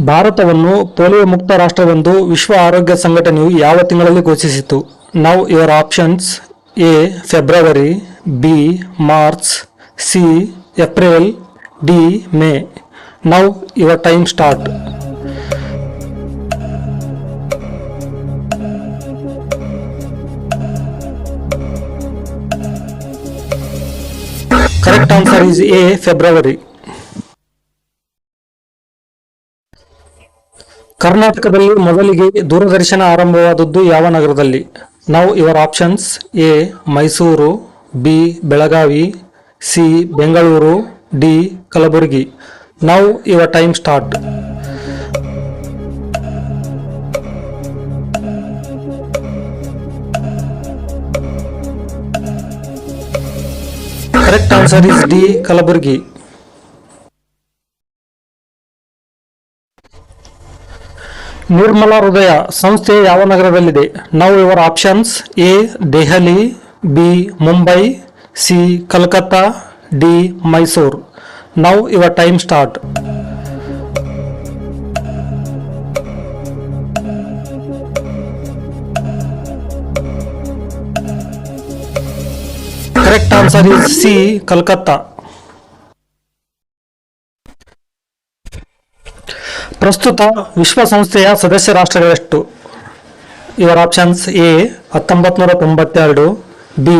ಭಾರತವನ್ನು ಪೋಲಿಯೋ ಮುಕ್ತ ರಾಷ್ಟ್ರವೆಂದು ವಿಶ್ವ ಆರೋಗ್ಯ ಸಂಘಟನೆಯು ಯಾವ ತಿಂಗಳಲ್ಲಿ ಘೋಷಿಸಿತು? Now your options: A February, B March, C April, D May. Now your time start. Correct answer is A February. ಕರ್ನಾಟಕದಲ್ಲಿ ಮೊದಲಿಗೆ ದೂರದರ್ಶನ ಆರಂಭವಾದದ್ದು ಯಾವ ನಗರದಲ್ಲಿ? Now your options: A Mysuru, B Belagavi, C Bengaluru, D Kalaburagi. Now your time start. Correct answer is D Kalaburagi. Nirmala ಹೃದಯ ಸಂಸ್ಥೆ ಯಾವ ನಗರದಲ್ಲಿದೆ? Now your options: A Delhi, B Mumbai, C Calcutta, D Mysuru. Now your time start. Correct answer is C Calcutta. ಪ್ರಸ್ತುತ ವಿಶ್ವಸಂಸ್ಥೆಯ ಸದಸ್ಯ ರಾಷ್ಟ್ರಗಳೆಷ್ಟು? Your options: A 1992, B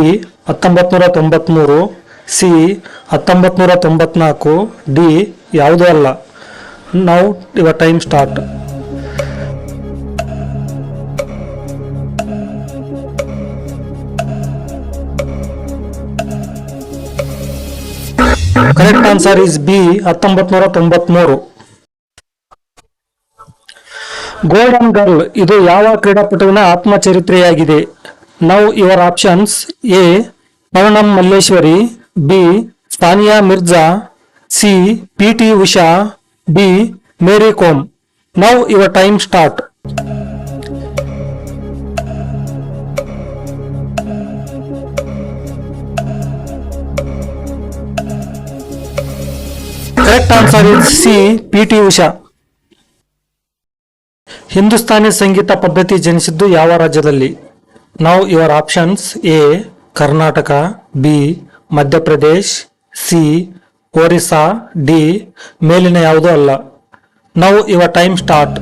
1993, C 1994, D ಯಾವುದೂ ಅಲ್ಲ. Now your time start. Correct answer is B 1993. Golden girl ಇದು ಯಾವ ಕ್ರೀಡಾಪಟುವಿನ ಆತ್ಮಚರಿತ್ರೆಯಾಗಿದೆ? Now your options: A Pavanam Malleswari, B Sania Mirza, C PT Usha, D Mary Kom. Now your time start. Correct answer is C PT Usha. Hindustani ಸಂಗೀತ ಪದ್ಧತಿ ಜನಿಸಿದ್ದು ಯಾವ ರಾಜ್ಯದಲ್ಲಿ? Now your options: A Karnataka, B Madhya Pradesh, C Orissa, D ಮೇಲಿನ ಯಾವುದೂ ಅಲ್ಲ. Now your time start.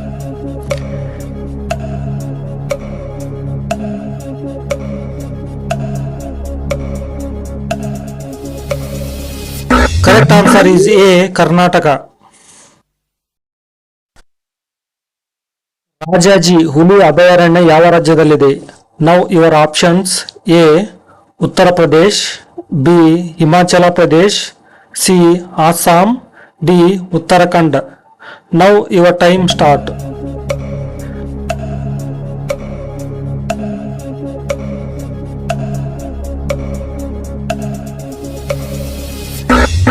Correct answer is A Karnataka. Rajaji ಹುಲಿ ಅಭಯಾರಣ್ಯ ಯಾವ ರಾಜ್ಯದಲ್ಲಿದೆ? Now your options: A Uttar Pradesh, B Himachal Pradesh, C Assam, D Uttarakhand. Now your time start.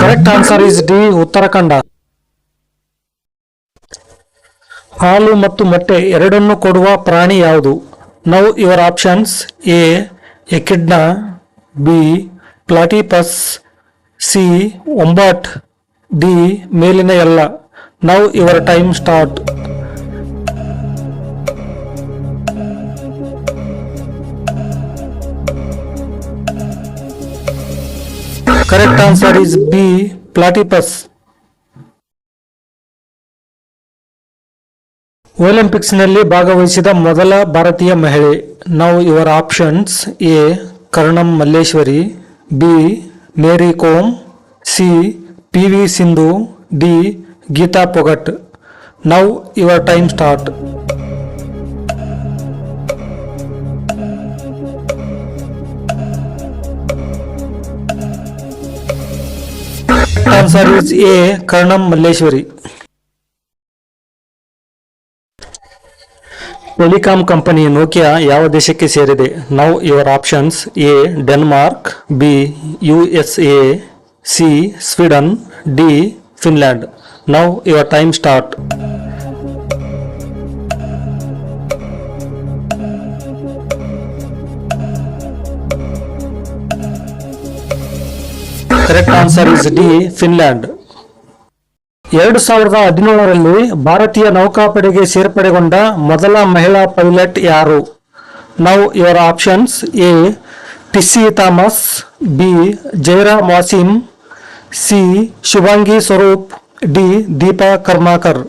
Correct answer is D Uttarakhand. ಹಾಲು ಮತ್ತು ಮೊಟ್ಟೆ ಎರಡನ್ನೂ ಕೊಡುವ ಪ್ರಾಣಿ ಯಾವುದು? Now your options: A echidna, B platypus, C wombat, D ಮೇಲಿನ ಎಲ್ಲ. Now your time start. Correct answer is B platypus. ಒಲಿಂಪಿಕ್ಸ್ನಲ್ಲಿ ಭಾಗವಹಿಸಿದ ಮೊದಲ ಭಾರತೀಯ ಮಹಿಳೆ? Now your options: A Karnam Malleswari, B Mary Kom, C P V Sindhu, D Geeta Phogat. Now your time start. Answer is A Karnam Malleswari. Telecom company Nokia ಯಾವ ದೇಶಕ್ಕೆ ಸೇರಿದೆ? Now your options: A Denmark, B USA, C Sweden, D Finland. Now your time start. Correct answer is D Finland. 2017ರಲ್ಲಿ ಭಾರತೀಯ ನೌಕಾಪಡೆಗೆ ಸೇರ್ಪಡೆಗೊಂಡ ಮೊದಲ ಮಹಿಳಾ pilot ಯಾರು? Now your options: A Tissy Thomas, B Jairam Wasim, C Shubhangi Swaroop, D Deepa Karmakar.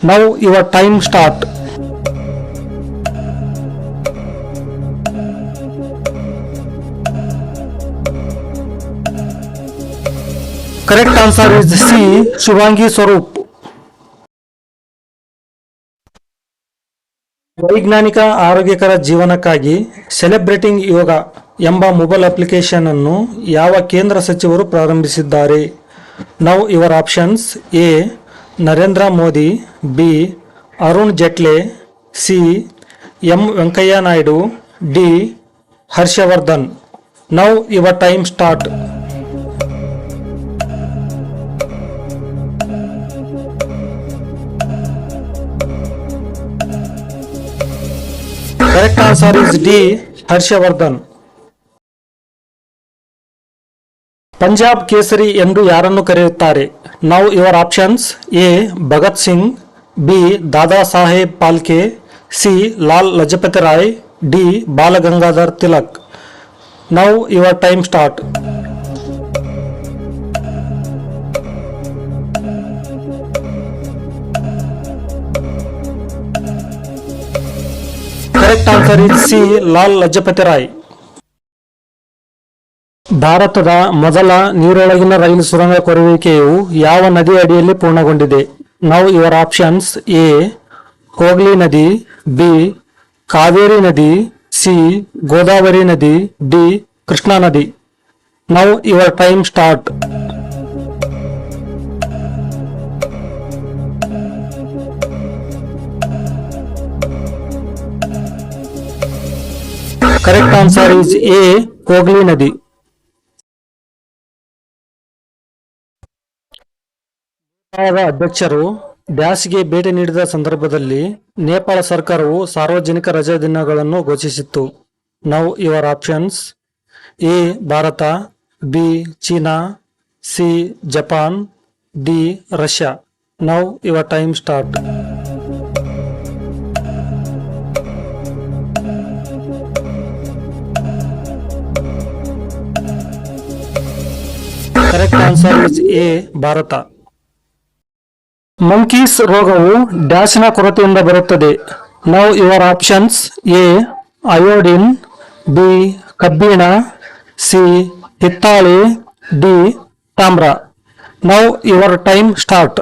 Now your time start. Correct answer is C Shubhangi Swaroop. ವೈಜ್ಞಾನಿಕ ಆರೋಗ್ಯಕರ ಜೀವನಕ್ಕಾಗಿ ಸೆಲೆಬ್ರೇಟಿಂಗ್ ಯೋಗ ಎಂಬ ಮೊಬೈಲ್ ಅಪ್ಲಿಕೇಶನ್ ಅನ್ನು ಯಾವ ಕೇಂದ್ರ ಸಚಿವರು ಪ್ರಾರಂಭಿಸಿದ್ದಾರೆ? Now your options: A Narendra Modi, B Arun Jaitley, C M Venkaiah Naidu, D Harshvardhan. Now your time start. Correct answer is D Harshvardhan. Punjab Kesari ಎಂದು ಯಾರನ್ನು ಕರೆಯುತ್ತಾರೆ? Now your options: A Bhagat Singh, B Dada Saheb Phalke, C Lal Lajpat Rai, D Bal Gangadhar Tilak. Now your time start. Correct answer is C Lal Lajpat Rai. ಭಾರತದ ಮೊದಲ ನೀರೊಳಗಿನ ರೈಲು ಸುರಂಗ ಕೊರೆಯುವಿಕೆಯು ಯಾವ ನದಿ ಅಡಿಯಲ್ಲಿ ಪೂರ್ಣಗೊಂಡಿದೆ? ನಾವು ಯುವರ್ ಆಪ್ಷನ್ಸ್: ಎ ಹೋಗ್ಲಿ ನದಿ, ಬಿ ಕಾವೇರಿ ನದಿ, ಸಿ ಗೋದಾವರಿ ನದಿ, ಡಿ ಕೃಷ್ಣಾ ನದಿ. ನಾವು your time start. Correct answer is A ಹೋಗ್ಲಿ ನದಿ. ಅಧ್ಯಕ್ಷರು ಡ್ಯಾಶ್ಗೆ ಭೇಟಿ ನೀಡಿದ ಸಂದರ್ಭದಲ್ಲಿ ನೇಪಾಳ ಸರ್ಕಾರವು ಸಾರ್ವಜನಿಕ ರಜಾ ದಿನಗಳನ್ನು ಘೋಷಿಸಿತ್ತು. Now your options: A Bharat, B China, C Japan, D Russia. Now your time start. Correct answer is A Bharat. ಮಂಕೀಸ್ ರೋಗವು ಡ್ಯಾಶ್ನ ಕೊರತೆಯಿಂದ ಬರುತ್ತದೆ. Now your options: A iodine, B ಕಬ್ಬಿಣ, ಸಿ ಹಿತ್ತಾಳೆ, ಡಿ ತಾಮ್ರ. Now your time start.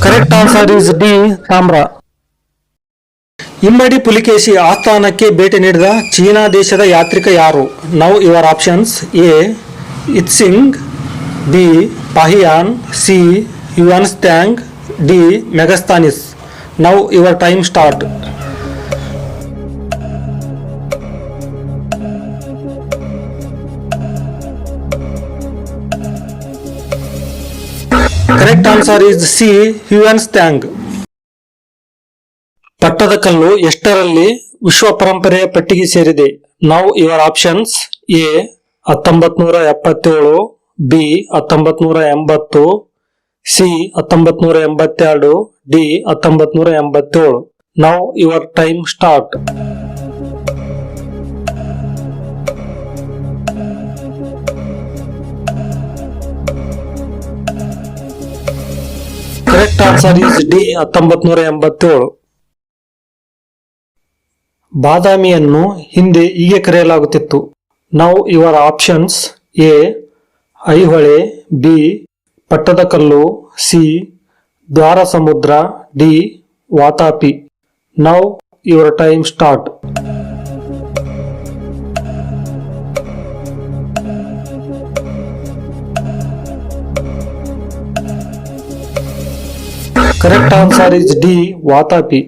Correct answer is D ತಾಮ್ರ. ಇಮ್ಮಡಿ ಪುಲಿಕೇಶಿ ಆಸ್ಥಾನಕ್ಕೆ ಭೇಟಿ ನೀಡಿದ ಚೀನಾ ದೇಶದ ಯಾತ್ರಿಕ ಯಾರು? Now your options: A I-tsing, B Fa-Hien, C Yuan Tsang, D Megasthenes. Now your time start. Correct answer is C Hiuen Tsang. Pattadakal ಎಷ್ಟರಲ್ಲಿ ವಿಶ್ವ ಪರಂಪರೆಯ ಪಟ್ಟಿಗೆ ಸೇರಿದೆ? Now your options: A 1977, B 1980, C 1982, D 1987. Now your time start. Correct answer is D 1987. ಬಾದಾಮಿಯನ್ನು ಹಿಂದೆ ಹೀಗೆ ಕರೆಯಲಾಗುತ್ತಿತ್ತು. Now your options: A Aihole, B Pattadakal, C Dwarasamudra, D Vatapi. Now your time start. Correct answer is D Vatapi.